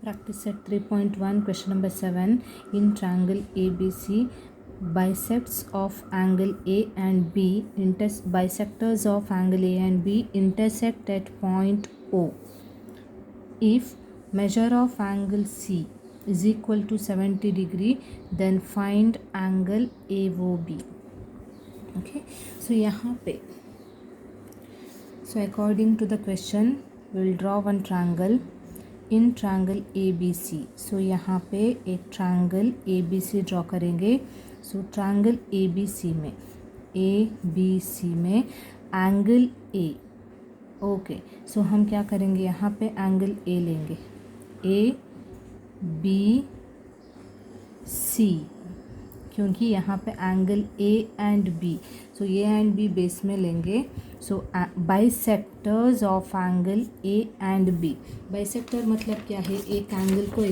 Practice set 3.1, question number 7. In triangle ABC, bisects of angle A and B, bisectors of angle A and B intersect at point O. If measure of angle C is equal to 70 degree, then find angle AOB. Okay, so यहाँ पे, so according to the question, we will draw one triangle. In triangle A B C. So यहाँ पे एक triangle A B C draw करेंगे. So triangle A B सी में angle A. Okay, सो हम क्या करेंगे, यहाँ पे एंगल ए लेंगे, ए बी सी, क्योंकि यहाँ पे angle A and B, so A and B base में लेंगे. So bisectors of angle A and B. Bisector मतलब क्या है, एक एंगल को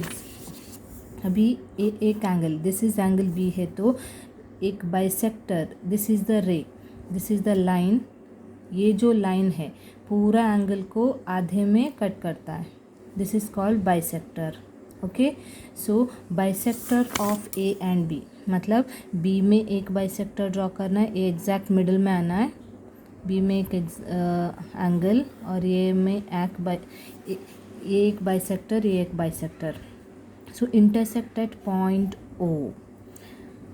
अभी एक angle, this is angle B है, तो एक bisector, this is the ray, this is the line, ये जो लाइन है पूरा एंगल को आधे में कट करता है. This is called bisector. Okay, so bisector of A and B मतलब बी में एक बाइसेक्टर ड्रॉ करना है, ए एग्जैक्ट मिडल में आना है, बी में एक एंगल और ये में एक बाइसेक्टर, ये एक bisector. So intersect at point O.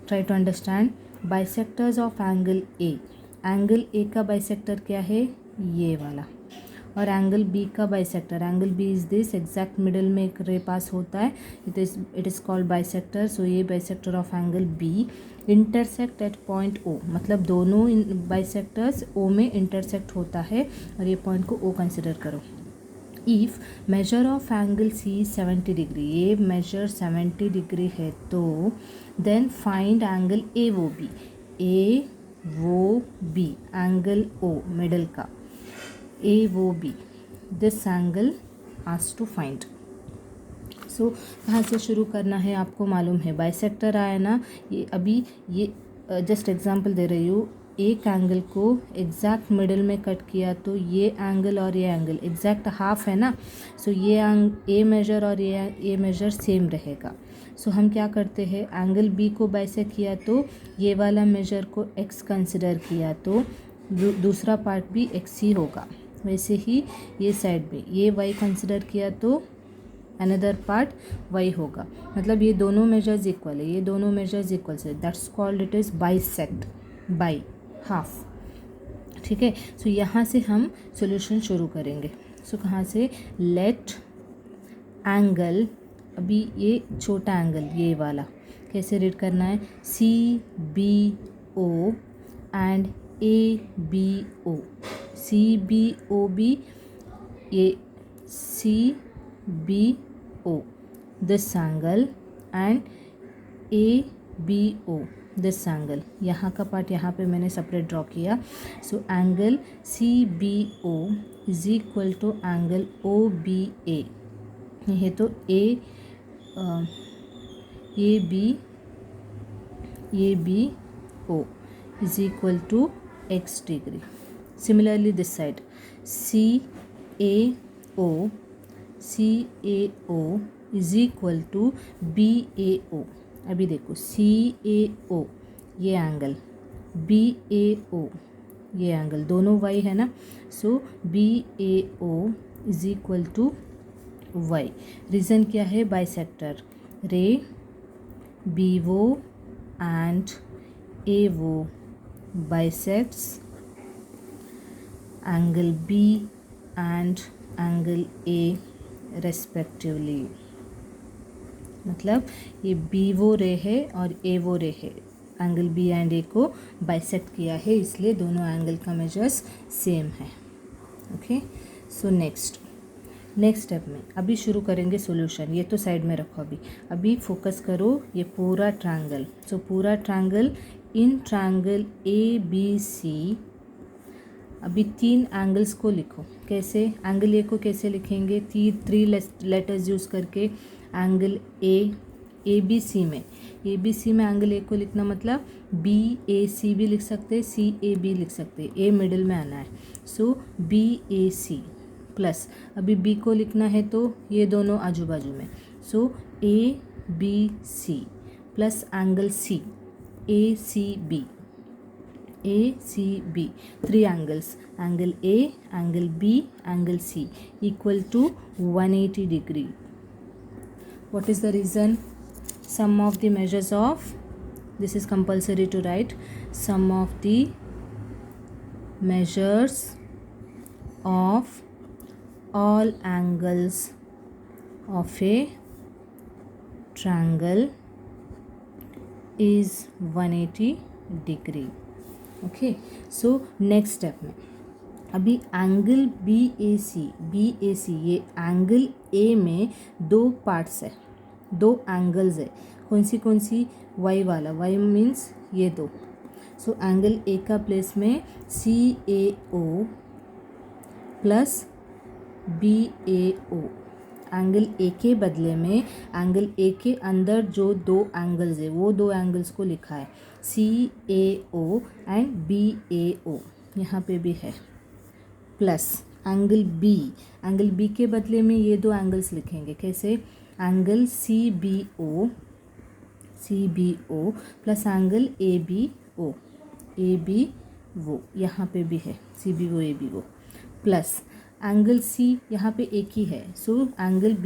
Try to understand bisectors of angle A. Angle A का बाइसेक्टर क्या है, ये वाला, और एंगल बी का bisector, angle B is this, exact middle में एक रे पास होता है, it is called bisector. So ये bisector of angle B intersect at point O, मतलब दोनों बाइसेक्टर्स ओ में इंटरसेक्ट होता है और ये पॉइंट को ओ कंसिडर करो. If measure of angle C 70 degree, ये मेजर 70 डिग्री है, तो then find angle A O B. A O B angle O middle का, A O B, this angle ask to find. So कहाँ से शुरू करना है, आपको मालूम है बाइसेक्टर आया ना, ये अभी ये जस्ट एग्जांपल दे रही हूँ. एक एंगल को एग्जैक्ट मिडल में कट किया तो ये एंगल और ये एंगल एग्जैक्ट हाफ है ना. सो ये ए मेजर और ये मेजर सेम रहेगा. सो हम क्या करते हैं, एंगल बी को बाइसेक्ट किया तो ये वाला मेजर को एक्स कंसिडर किया तो दूसरा पार्ट भी एक्स ही होगा. वैसे ही ये साइड में ये वाई कंसिडर किया तो अनदर पार्ट वाई होगा. मतलब ये दोनों मेजर्स इक्वल है, ये दोनों मेजर्स इक्वल है, that's called it is bisect by half. ठीक है, सो यहाँ से हम सॉल्यूशन शुरू करेंगे. सो कहाँ से, लेट एंगल, अभी ये छोटा एंगल ये वाला कैसे रीड करना है, C B O and A B O. C B O B, ये C B O, this angle, and A B O, this angle. यहाँ का पार्ट यहाँ पे मैंने सेपरेट ड्रॉ किया. So angle C B O is equal to angle O B A. ये तो A B O is equal to X degree. Similarly this side C A O is equal to B A ओ. अभी देखो सी A ओ ये angle, B A ओ ये angle, दोनों Y है ना. So B A O is equal to Y. Reason क्या है, bisector, ray B O and A O bisects angle B and angle A respectively. मतलब ये बी वो रे है और ए वो रे है, एंगल बी एंड ए को बाइसेक्ट किया है, इसलिए दोनों एंगल का मेजर्स सेम है. ओके, सो नेक्स्ट स्टेप में अभी शुरू करेंगे सॉल्यूशन. ये तो साइड में रखो, अभी फोकस करो ये पूरा ट्रायंगल. सो पूरा triangle, in triangle A B C अभी 3 एंगल्स को लिखो. कैसे, एंगल ए को कैसे लिखेंगे, 3 लेटर्स यूज़ करके. एंगल ए बी सी में एंगल ए को लिखना मतलब बी ए सी भी लिख सकते हैं, सी ए बी लिख सकते हैं, ए मिडिल में आना है. So B A C, plus अभी बी को लिखना है तो ये दोनों आजू बाजू में, so A B C plus angle C A C B, A C B, 3 angles, angle A, angle B, angle C equal to 180 degree. What is the reason? Sum of the measures of, this is compulsory to write, sum of the measures of all angles of a triangle is 180 degree. Okay, so next step में अभी angle B A सी, ये angle A में 2 parts है, 2 angles है, कौन सी Y वाला, Y means ये 2, सो एंगल ए का प्लेस में C A O plus B A O, angle A के बदले में एंगल ए के अंदर जो 2 एंगल्स है वो 2 एंगल्स को लिखा है सी A O and B A ओ, यहाँ पे भी है, प्लस एंगल बी के बदले में ये 2 एंगल्स लिखेंगे, कैसे, angle C B O plus angle A B वो यहाँ पे भी है C B O A B O, plus angle C यहाँ पे एक ही है, so angle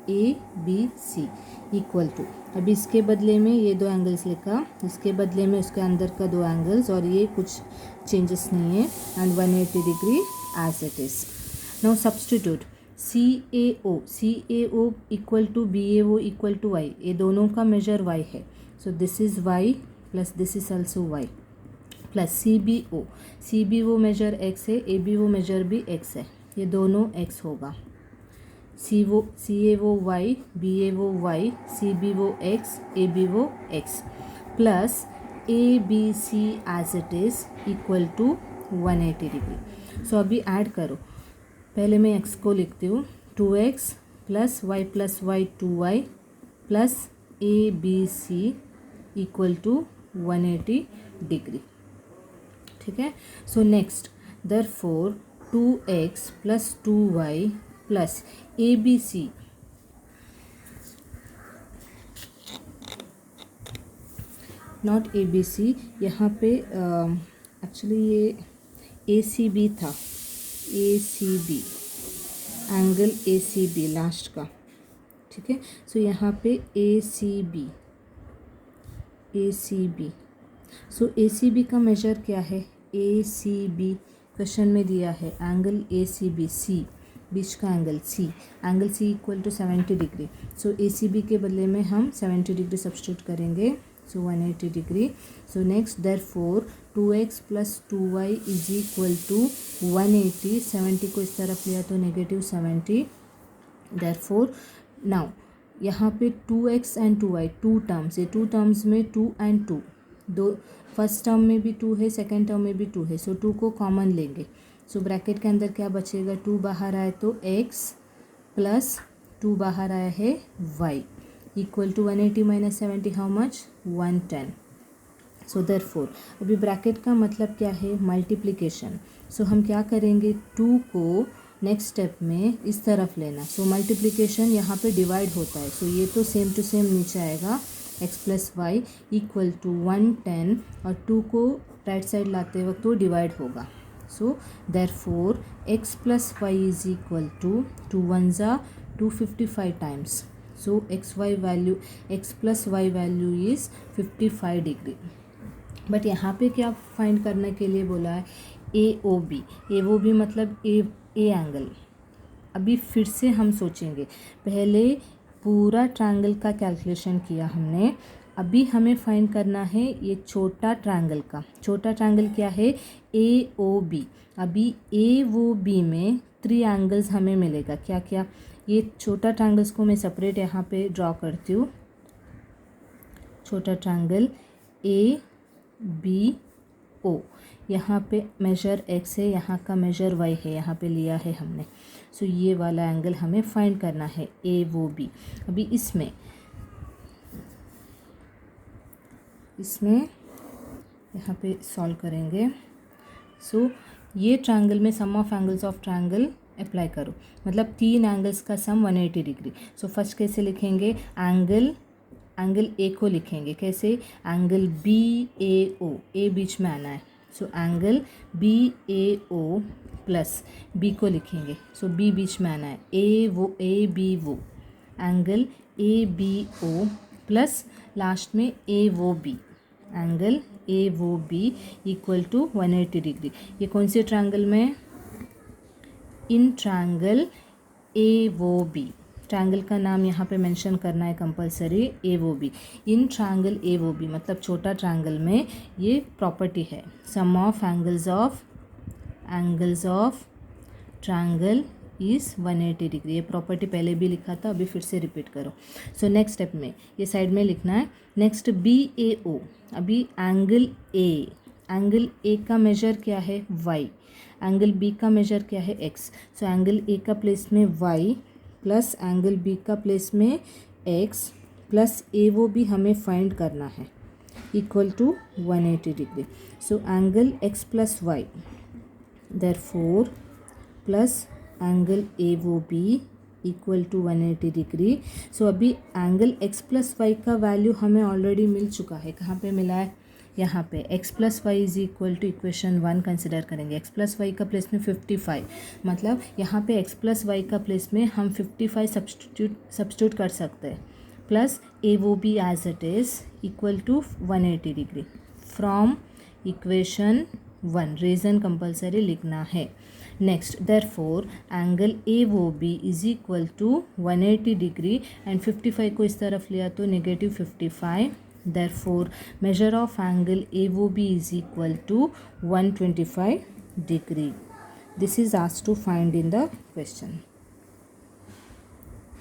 A B C equal to, अभी इसके बदले में ये 2 एंगल्स लिखा, इसके बदले में उसके अंदर का 2 एंगल्स, और ये कुछ चेंजेस नहीं है, and 180 degree as it is. Now substitute C A O equal to B A O equal to Y, ये दोनों का मेजर वाई है, so this is Y plus this is also Y, plus C B O measure X है, A B O measure भी X है, ये दोनों x होगा, सी ए O Y, B A O Y, C B O X, A B O X, plus A B C as it is equal to 180 degree. So अभी add करो, पहले मैं x को लिखती हूँ, 2x plus Y 2y plus A B C equal to 180 degree. ठीक है, so next therefore 2x plus 2y plus A B C, not A B C, यहाँ पे एक्चुअली ये ए सी बी था, A C B, angle A C B last का, ठीक है, सो यहाँ पे A C B, so A C B का मेजर क्या है, ए सी बी क्वेश्चन में दिया है, angle A C B, C बीच का angle C equal to 70 degree, so A C B के बदले में हम 70 डिग्री सब्स्टिट्यूट करेंगे, so 180 degree. So next therefore 2x plus 2y is equal to 180, 70 को इस तरफ लिया तो -70, देयरफॉर नाउ यहाँ पे 2x एंड 2y 2 टर्म्स है, 2 टर्म्स में 2 एंड 2, दो फर्स्ट टर्म में भी 2 है, सेकेंड टर्म में भी 2 है, सो 2 को कॉमन लेंगे, सो ब्रैकेट के अंदर क्या बचेगा, 2 बाहर आए तो x प्लस 2 बाहर आया है y equal to 180 minus 70 how much, 110. So therefore अभी ब्रैकेट का मतलब क्या है, मल्टीप्लिकेशन, सो हम क्या करेंगे, 2 को नेक्स्ट स्टेप में इस तरफ लेना, सो मल्टीप्लिकेशन यहाँ पे डिवाइड होता है, सो ये तो सेम टू सेम नीचे आएगा, x plus Y equal to 110, और 2 को राइट साइड लाते वक्त तो डिवाइड होगा, so therefore x plus Y is equal to 2 1 जा 255 times, so x plus Y value is 55 degree. But यहाँ पे क्या फाइंड करने के लिए बोला है, ए ओ बी मतलब ए एंगल. अभी फिर से हम सोचेंगे, पहले पूरा ट्रायंगल का कैलकुलेशन किया हमने, अभी हमें फाइंड करना है ये छोटा ट्रायंगल क्या है, ए ओ बी. अभी ए वो बी में 3 एंगल्स हमें मिलेगा, क्या क्या, ये छोटा ट्रायंगल्स को मैं सेपरेट यहाँ पे ड्रॉ करती हूँ, छोटा ट्रायंगल ए बी ओ, यहाँ पे मेजर x है, यहाँ का मेजर y है, यहाँ पे लिया है हमने, सो ये वाला एंगल हमें फाइंड करना है, ए वो बी. अभी इसमें यहाँ पे सॉल्व करेंगे, सो ये ट्रायंगल में sum of angles of triangle apply करो, मतलब 3 एंगल्स का सम 180 डिग्री। सो फर्स्ट कैसे लिखेंगे, एंगल ए को लिखेंगे कैसे, एंगल बी ए ओ, ए बीच में आना है। So angle B A O plus B को लिखेंगे, सो बी बीच में आना है, A O A B O, angle A B O plus last में A O B, angle A O B equal to 180 degree. ये कौन से ट्रायंगल में, इन ट्रायंगल ए वो बी, ट्रायंगल का नाम यहाँ पे मेंशन करना है कंपलसरी, ए वो बी, इन ट्रायंगल ए वो बी मतलब छोटा ट्रायंगल में ये प्रॉपर्टी है, sum of angles of triangle is 180 degree. ये प्रॉपर्टी पहले भी लिखा था, अभी फिर से रिपीट करो। सो नेक्स्ट स्टेप में ये साइड में लिखना है। नेक्स्ट बी ए ओ, अभी एंगल ए का मेजर क्या है y, एंगल बी का मेजर क्या है x। सो एंगल ए का प्लेस में y प्लस एंगल बी का प्लेस में x प्लस ए वो भी हमें फाइंड करना है, equal to 180 degree. So angle x plus Y therefore plus angle A O B equal to 180 degree. So अभी angle x plus Y का value हमें already मिल चुका है, कहाँ पे मिला है, यहाँ पे x plus Y is equal to equation 1 consider करेंगे। x प्लस वाई का प्लेस में 55, मतलब यहाँ पे x प्लस वाई का प्लेस में हम 55 सब्स्टिट्यूट कर सकते हैं, plus A O B as it is equal to 180 degree from equation 1, reason compulsory लिखना है। Next therefore angle A O B is equal to 180 degree and 55 को इस तरफ लिया तो negative 55, therefore measure of angle A O B is equal to 125 degree. This is asked to find in the question.